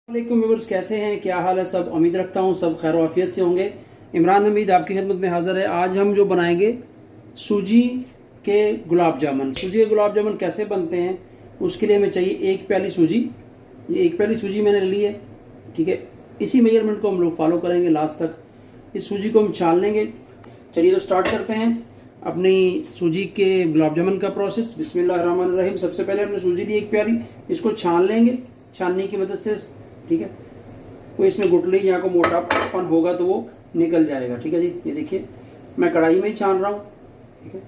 वालेकुम व्यूअर्स, कैसे हैं? क्या हाल है सब? उम्मीद रखता हूँ सब खैर वाफियत से होंगे। इमरान हमीद आपकी खिदमत में हाजिर है। आज हम जो बनाएंगे सूजी के गुलाब जामुन। सूजी के गुलाब जामुन कैसे बनते हैं उसके लिए हमें चाहिए 1 प्याली सूजी। ये 1 प्याली सूजी मैंने ली है, ठीक है। इसी मेजरमेंट को हम लोग फॉलो करेंगे लास्ट तक। इस सूजी को हम छान लेंगे। चलिए तो स्टार्ट करते हैं अपनी सूजी के गुलाब जामुन का प्रोसेस। बिस्मिल्लाहिर्रहमानिर्रहीम। सबसे पहले हमने सूजी ली 1 प्याली, इसको छान लेंगे छानने की मदद से, ठीक है। कोई इसमें गुठली या को मोटापन होगा तो वो निकल जाएगा, ठीक है जी। ये देखिए मैं कढ़ाई में ही छान रहा हूँ, ठीक है।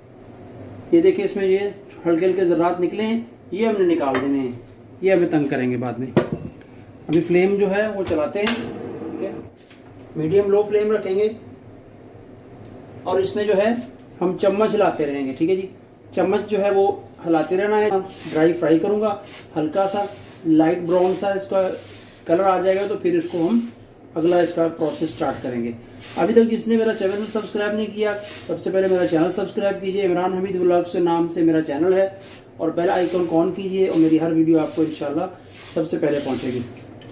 ये देखिए इसमें ये हल्के हल्के ज़र्रात निकले हैं, ये हमने निकाल देने हैं, ये हमें तंग करेंगे बाद में। अभी फ्लेम जो है वो चलाते हैं, ठीक है। मीडियम लो फ्लेम रखेंगे और इसमें जो है हम चम्मच हिलाते रहेंगे, ठीक है जी। चम्मच जो है वो हिलाते रहना है। ड्राई फ्राई करूँगा, हल्का सा लाइट ब्राउन सा इसका कलर आ जाएगा तो फिर इसको हम अगला इसका प्रोसेस स्टार्ट करेंगे। अभी तक जिसने मेरा चैनल सब्सक्राइब नहीं किया, सबसे पहले मेरा चैनल सब्सक्राइब कीजिए। इमरान हमीद व्लॉग्स से नाम से मेरा चैनल है, और बेल आइकन ऑन कीजिए और मेरी हर वीडियो आपको इंशाल्लाह सबसे पहले पहुंचेगी।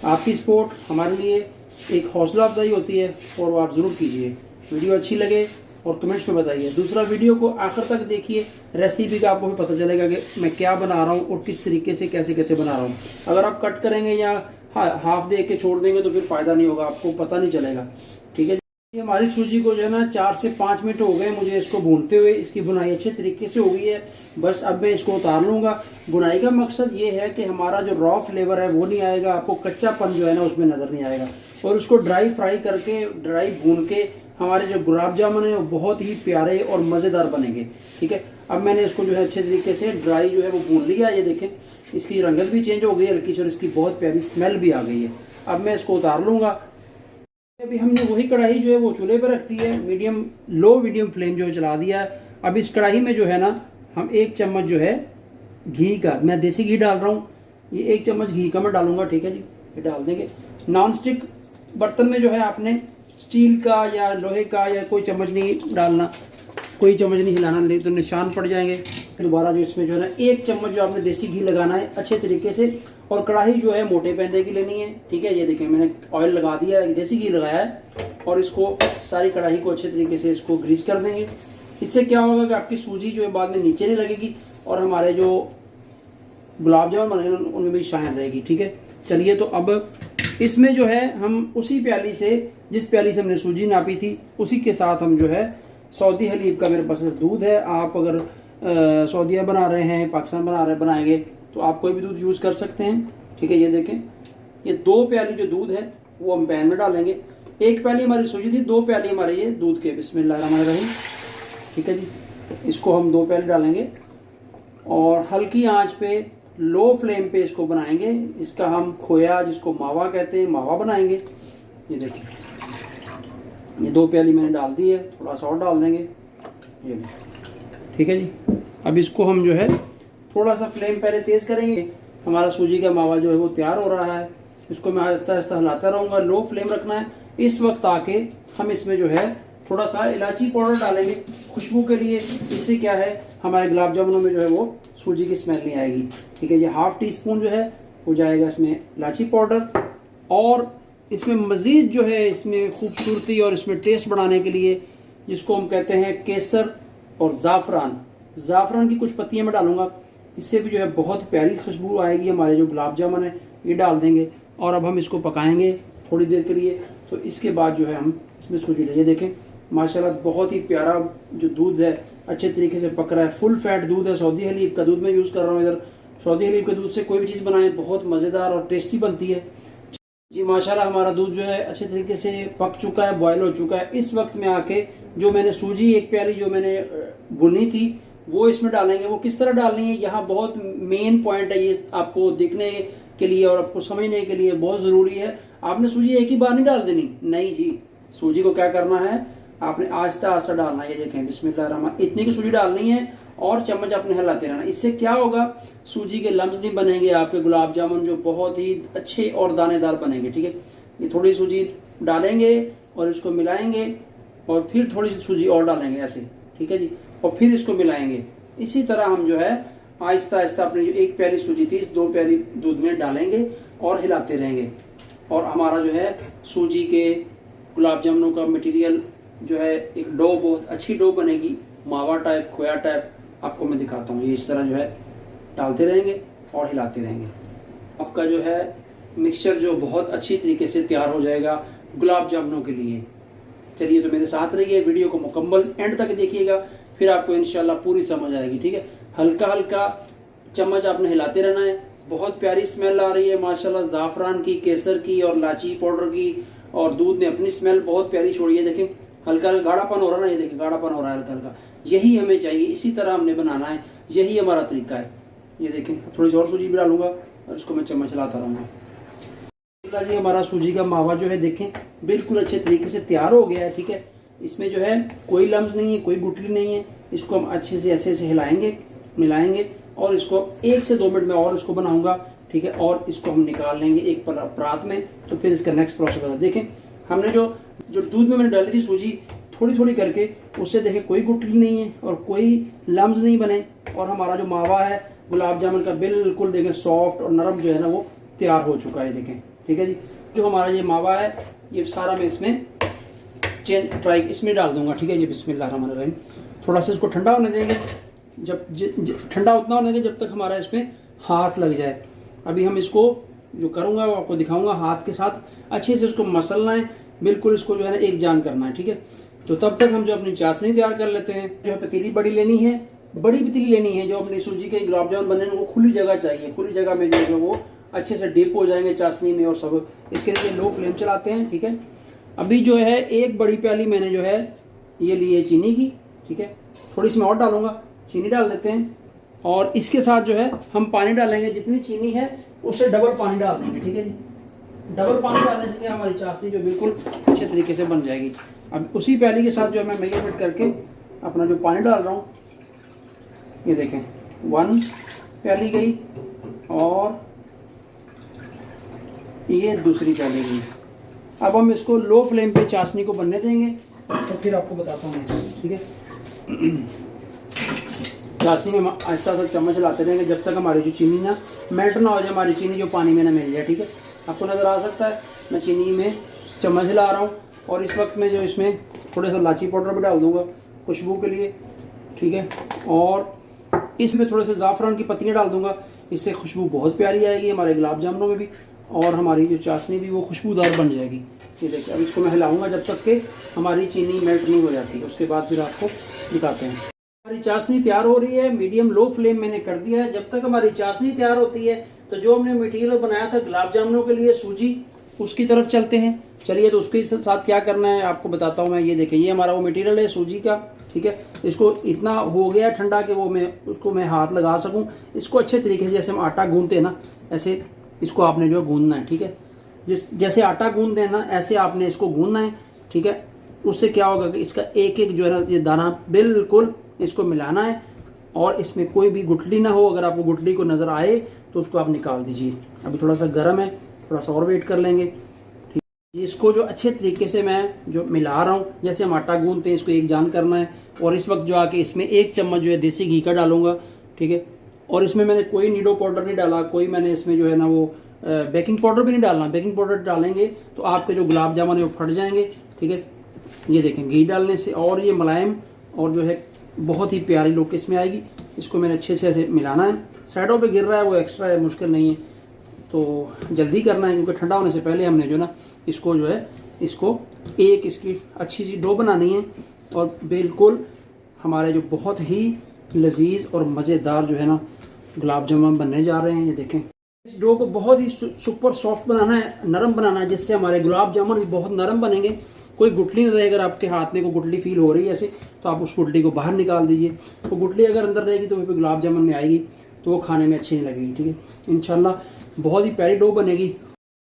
आपकी सपोर्ट हमारे लिए एक हौसला अफजाई होती है और वो आप ज़रूर कीजिए। वीडियो अच्छी लगे और कमेंट्स में बताइए। दूसरा, वीडियो को आखिर तक देखिए, रेसिपी का आपको भी पता चलेगा कि मैं क्या बना रहा हूँ और किस तरीके से कैसे कैसे बना रहा हूँ। अगर आप कट करेंगे या हाफ दे के छोड़ देंगे तो फिर फ़ायदा नहीं होगा, आपको पता नहीं चलेगा, ठीक है। ये हमारी सूजी को जो है ना 4 से 5 मिनट हो गए मुझे इसको भूनते हुए। इसकी बुनाई अच्छे तरीके से हो गई है। बस अब मैं इसको उतार लूँगा। बुनाई का मकसद ये है कि हमारा जो रॉ फ्लेवर है वो नहीं आएगा, आपको कच्चापन जो है ना उसमें नज़र नहीं आएगा। और उसको ड्राई फ्राई करके, ड्राई भून के हमारे जो गुलाब जामुन है वो बहुत ही प्यारे और मज़ेदार बनेंगे, ठीक है। अब मैंने इसको जो है अच्छे तरीके से ड्राई जो है वो भून लिया। ये देखें इसकी रंगत भी चेंज हो गई है हल्की सी और इसकी बहुत प्यारी स्मेल भी आ गई है। अब मैं इसको उतार लूँगा। अभी हमने वही कढ़ाई जो है वो चूल्हे पर रख दी है, मीडियम फ्लेम जो है चला दिया है। अब इस कढ़ाई में जो है ना हम 1 चम्मच जो है घी का, मैं देसी घी डाल रहा हूँ। ये 1 चम्मच घी का मैं डालूंगा, ठीक है जी। ये डाल देंगे। नॉन स्टिक बर्तन में जो है आपने स्टील का या लोहे का या कोई चम्मच नहीं डालना, कोई चम्मच नहीं हिलाना, नहीं तो निशान पड़ जाएंगे। दोबारा जो इसमें जो है ना 1 चम्मच जो आपने देसी घी लगाना है अच्छे तरीके से। और कढ़ाई जो है मोटे पैंदे की लेनी है, ठीक है। ये देखें मैंने ऑयल लगा दिया है, देसी घी लगाया है, और इसको सारी कढ़ाई को अच्छे तरीके से इसको ग्रीस कर देंगे। इससे क्या होगा कि आपकी सूजी जो है बाद में नीचे नहीं लगेगी और हमारे जो गुलाब जामुन बनेंगे उनमें भी शाइन रहेगी, ठीक है। चलिए तो अब इसमें जो है हम उसी प्याली से, जिस प्याली से हमने सूजी नापी थी, उसी के साथ हम जो है सऊदी हलीब का मेरे पास दूध है। आप अगर सऊदीया बना रहे हैं, पाकिस्तान बनाएंगे तो आप कोई भी दूध यूज़ कर सकते हैं, ठीक है। ये देखें ये 2 प्याली जो दूध है वो हम पैन में डालेंगे। 1 प्याली हमारी सूजी थी, 2 प्याली हमारे ये दूध के। बिस्मिल्लाहिर्रहमानिर्रहीम, ठीक है जी। इसको हम 2 प्याली डालेंगे और हल्की आंच पे, लो फ्लेम पे इसको बनाएंगे। इसका हम खोया, जिसको मावा कहते हैं, मावा बनाएंगे। ये देखिए ये 2 प्याली मैंने डाल दी है, थोड़ा सा और डाल देंगे, ये ठीक है जी। अब इसको हम जो है थोड़ा सा फ्लेम पहले तेज़ करेंगे। हमारा सूजी का मावा जो है वो तैयार हो रहा है। इसको मैं आहिस्ता आहिस्ता हिलाता रहूँगा, लो फ्लेम रखना है। इस वक्त आके हम इसमें जो है थोड़ा सा इलायची पाउडर डालेंगे खुशबू के लिए। इससे क्या है हमारे गुलाब जामुनों में जो है वो सूजी की स्मेल नहीं आएगी, ठीक है। ये ½ टीस्पून जो है हो जाएगा इसमें इलायची पाउडर। और इसमें मज़ीद जो है इसमें खूबसूरती और इसमें टेस्ट बढ़ाने के लिए, जिसको हम कहते हैं केसर और ज़ाफ़रान की कुछ पत्तियां मैं डालूंगा। इससे भी जो है बहुत प्यारी खुशबू आएगी। हमारे जो गुलाब जामुन है ये डाल देंगे और अब हम इसको पकाएंगे थोड़ी देर के लिए। तो इसके बाद जो है हम इसमें सूजी ले, ये देखें माशाल्लाह बहुत ही प्यारा जो दूध है अच्छे तरीके से पक रहा है। फुल फैट दूध है, सऊदी हलीब का दूध मैं यूज़ कर रहा हूँ इधर। सऊदी हलीब के दूध से कोई भी चीज़ बनाएं बहुत मज़ेदार और टेस्टी बनती है जी। माशाल्लाह हमारा दूध जो है अच्छे तरीके से पक चुका है, बॉयल हो चुका है। इस वक्त में आके जो मैंने सूजी 1 प्याली जो मैंने भुनी थी वो इसमें डालेंगे। वो किस तरह डालनी है, यहाँ बहुत मेन पॉइंट है, ये आपको दिखने के लिए और आपको समझने के लिए बहुत ज़रूरी है। आपने सूजी एक ही बार नहीं डाल देनी, नहीं जी। सूजी को क्या करना है, आपने आहिस्ता आहिस्ता डालना है। ये देखें बिस्मिल्लाहिर्रहमान, इतनी की सूजी डालनी है और चम्मच अपने हिलाते रहना। इससे क्या होगा, सूजी के लम्स नहीं बनेंगे, आपके गुलाब जामुन जो बहुत ही अच्छे और दानेदार बनेंगे, ठीक है। ये थोड़ी सूजी डालेंगे और इसको मिलाएंगे और फिर थोड़ी सी सूजी और डालेंगे ऐसे, ठीक है जी। और फिर इसको मिलाएंगे। इसी तरह हम जो है आहिस्ता आहिस्ता अपनी जो 1 प्याली सूजी थी इस 2 प्याली दूध में डालेंगे और हिलाते रहेंगे। और हमारा जो है सूजी के गुलाब जामुनों का मटेरियल जो है एक डो, बहुत अच्छी डो बनेगी, मावा टाइप, खोया टाइप। आपको मैं दिखाता हूँ। ये इस तरह जो है डालते रहेंगे और हिलाते रहेंगे। आपका जो है मिक्सचर जो बहुत अच्छी तरीके से तैयार हो जाएगा गुलाब जामुनों के लिए। चलिए तो मेरे साथ रहिए, वीडियो को मुकम्मल एंड तक देखिएगा, फिर आपको इंशाल्लाह पूरी समझ आएगी। ठीक है, हल्का हल्का चम्मच आपने हिलाते रहना है। बहुत प्यारी स्मेल आ रही है माशाल्लाह, ज़ाफ़रान की, केसर की और इलायची पाउडर की, और दूध ने अपनी स्मेल बहुत प्यारी छोड़ी है। देखें हल्का हल्का गाढ़ापन हो रहा है ना, ये देखिए गाढ़ापन हो रहा है हल्का हल्का। यही हमें चाहिए, इसी तरह हमने बनाना है, यही हमारा तरीका है। ये देखें, थोड़ी सी और सूजी भी डालूंगा और इसको मैं चम्मच चलाता रहूँगा। जी हमारा सूजी का मावा जो है देखें बिल्कुल अच्छे तरीके से तैयार हो गया है। ठीक है, इसमें जो है कोई लम्स नहीं है, कोई गुठली नहीं है। इसको हम अच्छे से ऐसे ऐसे हिलाएंगे, मिलाएंगे और इसको 1 से 2 मिनट में और इसको बनाऊंगा। ठीक है, और इसको हम निकाल लेंगे एक परात में, तो फिर इसका नेक्स्ट प्रोसेस होता है। देखें हमने जो दूध में मैंने डाली थी सूजी थोड़ी थोड़ी करके, उससे देखें कोई गुठली नहीं है और कोई लम्स नहीं बने, और हमारा जो मावा है गुलाब जामुन का बिल्कुल देखें सॉफ्ट और नरम जो है ना वो तैयार हो चुका है। देखें ठीक है जी, जो हमारा ये मावा है ये सारा मैं इसमें इसमें डाल दूंगा। ठीक है, ये बिस्मिल्लाहिर्रहमानिर्रहीम। थोड़ा सा इसको ठंडा होने देंगे, जब ठंडा उतना होने देंगे जब तक हमारा इसमें हाथ लग जाए। अभी हम इसको जो करूँगा वो आपको दिखाऊंगा, हाथ के साथ अच्छे से उसको मसलना है, बिल्कुल इसको जो है ना एक जान करना है। ठीक है, तो तब तक हम जो अपनी चाशनी तैयार कर लेते हैं। जो है पतीली बड़ी लेनी है, बड़ी पतीली लेनी है। जो अपनी सूजी के गुलाब जामुन बनने में वो खुली जगह चाहिए, खुली जगह में जो है वो अच्छे से डिप हो जाएंगे चाशनी में और सब। इसके लिए लो फ्लेम चलाते हैं। ठीक है, अभी जो है 1 बड़ी प्याली मैंने जो है ये ली है चीनी की। ठीक है, थोड़ी सी मैं और डालूंगा, चीनी डाल देते हैं, और इसके साथ जो है हम पानी डालेंगे, जितनी चीनी है उससे डबल पानी डाल देंगे। ठीक है जी, डबल पानी डालने से हमारी चाशनी जो बिल्कुल अच्छे तरीके से बन जाएगी। अब उसी प्याली के साथ जो मैं मेजरमेंट करके अपना जो पानी डाल रहा हूँ, ये देखें 1 प्याली गई और ये दूसरी प्याली गई। अब हम इसको लो फ्लेम पे चाशनी को बनने देंगे, तो फिर आपको बताता हूँ। ठीक है, चाशनी में आहिस्ता आहिस्ता चम्मच लाते रहेंगे जब तक हमारी जो चीनी ना मेल्ट ना हो जाए, हमारी चीनी जो पानी में ना मिल जाए। ठीक है, आपको नज़र आ सकता है मैं चीनी में चम्मच हिला रहा हूँ, और इस वक्त में जो इसमें थोड़ा सा इलायची पाउडर भी डाल दूँगा खुशबू के लिए। ठीक है, और इसमें थोड़े से ज़ाफ़रान की पत्तियाँ डाल दूँगा, इससे खुशबू बहुत प्यारी आएगी हमारे गुलाब जामुनों में भी, और हमारी जो चाशनी भी वो खुशबूदार बन जाएगी। ये देखिए, अब इसको मैं हिलाऊंगा जब तक कि हमारी चीनी मेल्ट नहीं हो जाती, उसके बाद फिर आपको दिखाते हैं। हमारी चाशनी तैयार हो रही है, मीडियम लो फ्लेम मैंने कर दिया है। जब तक हमारी चाशनी तैयार होती है तो जो हमने मटेरियल बनाया था गुलाब जामुनों के लिए सूजी, उसकी तरफ चलते हैं। चलिए, तो उसके साथ क्या करना है आपको बताता हूँ मैं। ये देखें, ये हमारा वो मटेरियल है सूजी का। ठीक है, इसको इतना हो गया ठंडा कि वो उसको मैं हाथ लगा सकूँ। इसको अच्छे तरीके से जैसे हम आटा गूंदते हैं ना, ऐसे इसको आपने जो गूंदना है। ठीक है, जैसे आटा गूंदते हैं ना, ऐसे आपने इसको गूंदना है। ठीक है, उससे क्या होगा कि इसका एक एक जो है ना ये दाना बिल्कुल इसको मिलाना है, और इसमें कोई भी गुठली ना हो। अगर आपको गुठली को नज़र आए तो उसको आप निकाल दीजिए। अभी थोड़ा सा गर्म है, थोड़ा सा और वेट कर लेंगे। ठीक है, इसको जो अच्छे तरीके से मैं जो मिला रहा हूँ, जैसे हम आटा गूंदते हैं, इसको एक जान करना है। और इस वक्त जो आके इसमें 1 चम्मच जो है देसी घी का डालूंगा। ठीक है, और इसमें मैंने कोई नीडो पाउडर नहीं डाला, कोई मैंने इसमें जो है ना वो बेकिंग पाउडर भी नहीं डालना। बेकिंग पाउडर डालेंगे तो आपके जो गुलाब जामुन है वो फट जाएंगे। ठीक है, ये देखें घी डालने से और ये मुलायम और जो है बहुत ही प्यारी लुक इसमें आएगी। इसको मैंने अच्छे से ऐसे मिलाना है। साइडों पे गिर रहा है वो एक्स्ट्रा है, मुश्किल नहीं है, तो जल्दी करना है, क्योंकि ठंडा होने से पहले हमने जो ना इसको जो है इसको एक इसकी अच्छी सी डो बनानी है, और बिल्कुल हमारे जो बहुत ही लजीज और मज़ेदार जो है ना गुलाब जामुन बनने जा रहे हैं। ये देखें, इस डो को बहुत ही सुपर सॉफ्ट बनाना है, नरम बनाना है, जिससे हमारे गुलाब जामुन भी बहुत नरम बनेंगे। कोई गुठली नहीं रहेगी। अगर आपके हाथ में कोई गुठली फील हो रही है ऐसे, तो आप उस गुठली को बाहर निकाल दीजिए। तो गुठली अगर अंदर रहेगी तो फिर गुलाब जामुन में आएगी, तो वो खाने में अच्छी नहीं लगेगी। ठीक है, इंशाल्लाह बहुत ही प्यारी डो बनेगी।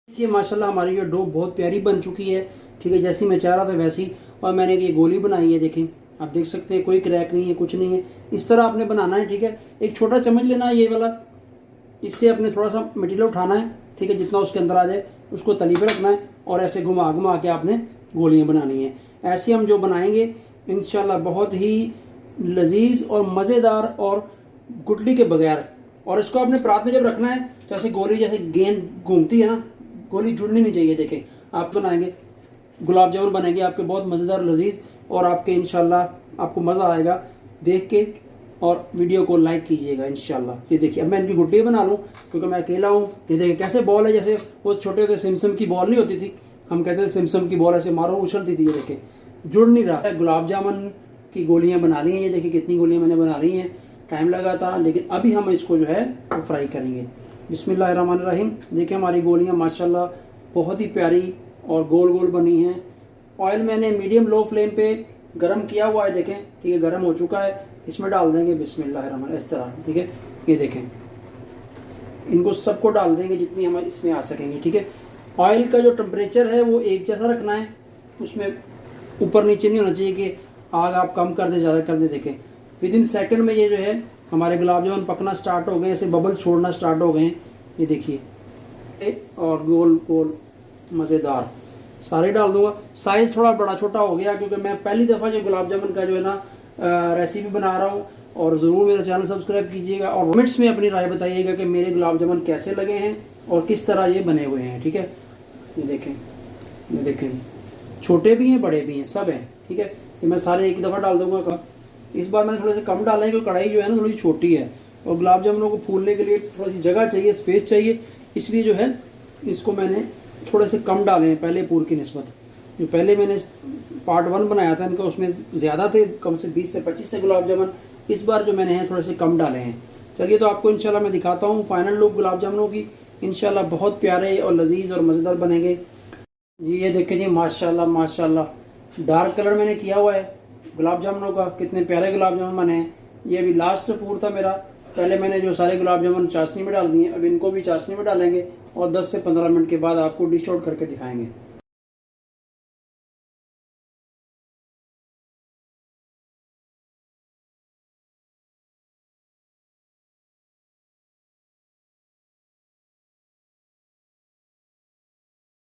ये माशाल्लाह हमारी ये डो बहुत प्यारी बन चुकी है। ठीक है, जैसी मैं चाह रहा था वैसी, और मैंने ये गोली बनाई है। देखें, आप देख सकते हैं कोई क्रैक नहीं है, कुछ नहीं है। इस तरह आपने बनाना है। ठीक है, एक छोटा चम्मच लेना है ये वाला, इससे अपने थोड़ा सा मटीरियल उठाना है। ठीक है, जितना उसके अंदर आ जाए उसको तली पे रखना है, और ऐसे घुमा घुमा के आपने गोलियां बनानी है। ऐसे हम जो बनाएंगे इंशाल्लाह बहुत ही लजीज और मज़ेदार और गुठली के बगैर। और इसको अपने परात में जब रखना है तो ऐसे गोली जैसे गेंद घूमती है ना, गोली जुड़नी नहीं चाहिए। देखें आप बनाएंगे गुलाब जामुन बनेंगे आपके बहुत मज़ेदार लजीज, और आपके इंशाल्लाह आपको मज़ा आएगा देख के, और वीडियो को लाइक कीजिएगा इंशाल्लाह। ये देखिए अब मैं इनकी गुड्डी बना लूँ क्योंकि मैं अकेला हूँ। ये देखिए कैसे बॉल है, जैसे वो छोटे होते सिमसम की बॉल नहीं होती थी, हम कहते थे सिमसम की बॉल ऐसे मारो उछलती थी। ये देखिए जुड़ नहीं रहा है। गुलाब जामुन की गोलियाँ बना ली हैं, ये देखिए कितनी गोलियाँ मैंने बना ली हैं, टाइम लगा था, लेकिन अभी हम इसको जो है वो फ्राई करेंगे। बिस्मिल्लाहिर्रहमानिर्रहीम। देखिए हमारी गोलियाँ माशाल्लाह बहुत ही प्यारी और गोल गोल बनी हैं। ऑयल मैंने मीडियम लो फ्लेम पे गरम किया हुआ है, देखें ठीक है, गरम हो चुका है। इसमें डाल देंगे बिस्मिल्लाहिर्रहमानिर्रहीम इस तरह, ठीक है। ये देखें इनको सबको डाल देंगे जितनी हम इसमें आ सकेंगे, ठीक है। ऑयल का जो टेम्परेचर है वो एक जैसा रखना है, उसमें ऊपर नीचे नहीं होना चाहिए कि आग आप कम कर दे ज़्यादा कर दे। देखें विद इन सेकेंड में ये जो है हमारे गुलाब जामुन पकना स्टार्ट हो गए, ऐसे बबल छोड़ना स्टार्ट हो गए हैं। ये देखिए और गोल गोल मज़ेदार सारे डाल दूंगा। साइज़ थोड़ा बड़ा छोटा हो गया क्योंकि मैं पहली दफ़ा जो गुलाब जामुन का जो है ना रेसिपी बना रहा हूँ। और ज़रूर मेरा चैनल सब्सक्राइब कीजिएगा और कमेंट्स में अपनी राय बताइएगा कि मेरे गुलाब जामुन कैसे लगे हैं और किस तरह ये बने हुए हैं, ठीक है। ये देखें छोटे भी हैं बड़े भी हैं, सब हैं, ठीक है। ये मैं सारे एक ही दफ़ा डाल दूंगा। इस बार मैंने थोड़े से कम डाला है क्योंकि कढ़ाई जो है ना थोड़ी छोटी है और गुलाब जामुनों को फूलने के लिए थोड़ी सी जगह चाहिए, स्पेस चाहिए, इसलिए जो है इसको मैंने थोड़े से कम डाले हैं पहले पूर की निस्बत। जो पहले मैंने पार्ट 1 बनाया था इनका उसमें ज़्यादा थे, कम से 20 से 25 से गुलाब जामुन। इस बार जो मैंने हैं थोड़े से कम डाले हैं। चलिए तो आपको इंशाल्लाह मैं दिखाता हूँ फाइनल लुक गुलाब जामुनों की। इंशाल्लाह बहुत प्यारे और लजीज और मज़ेदार बनेंगे जी। ये देखें जी माशाल्लाह माशाल्लाह डार्क कलर मैंने किया हुआ है गुलाब जामुनों का, कितने प्यारे गुलाब जामुन बने हैं। ये अभी लास्ट पूर था मेरा। पहले मैंने जो सारे गुलाब जामुन चाशनी में डाल दिए, अब इनको भी चाशनी में डालेंगे और 10 से 15 मिनट के बाद आपको डिश आउट करके दिखाएंगे।